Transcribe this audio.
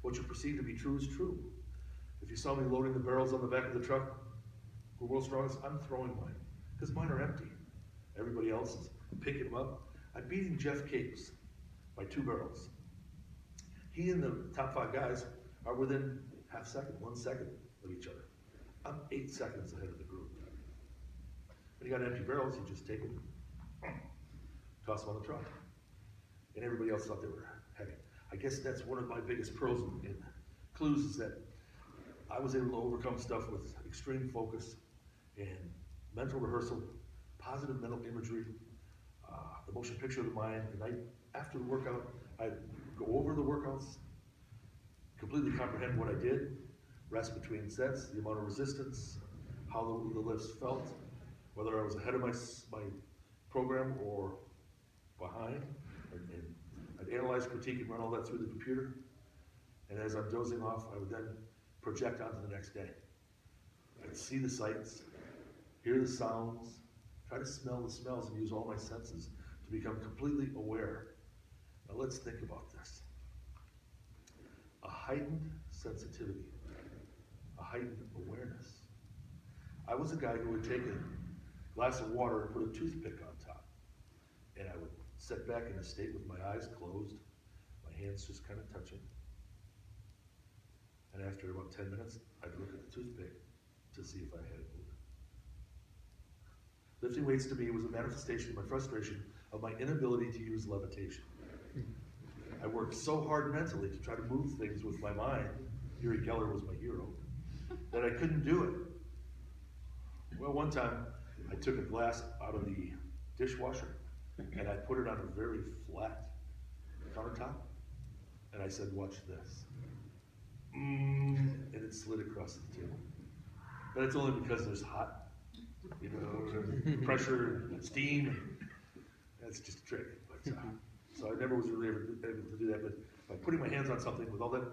What you perceive to be true is true. If you saw me loading the barrels on the back of the truck for World's Strongest, I'm throwing mine, because mine are empty. Everybody else is picking them up. I'm beating Jeff Capes by 2 barrels. He and the top 5 guys are within half second, 1 second of each other. I'm 8 seconds ahead of the group. When you got empty barrels, you just take them, toss them on the truck. And everybody else thought they were heavy. I guess that's one of my biggest pros in clues, is that I was able to overcome stuff with extreme focus and mental rehearsal, positive mental imagery, the motion picture of the mind. And after the workout, I'd go over the workouts, completely comprehend what I did, rest between sets, the amount of resistance, how the lifts felt, whether I was ahead of my program or behind. And I'd analyze, critique, and run all that through the computer. And as I'm dozing off, I would then project onto the next day. I'd see the sights, hear the sounds, try to smell the smells, and use all my senses to become completely aware. Now let's think about this. A heightened sensitivity, a heightened awareness. I was a guy who would take a glass of water and put a toothpick on top, and I would sit back in a state with my eyes closed, my hands just kind of touching. And after about 10 minutes, I'd look at the toothpick to see if I had it moved. Lifting weights to me was a manifestation of my frustration of my inability to use levitation. I worked so hard mentally to try to move things with my mind, Uri Geller was my hero, that I couldn't do it. Well, one time, I took a glass out of the dishwasher, and I put it on a very flat countertop, and I said, watch this. And it slid across the table. But it's only because there's hot, pressure and steam, and that's just a trick. But, so I never was really able to do that, but by putting my hands on something with all that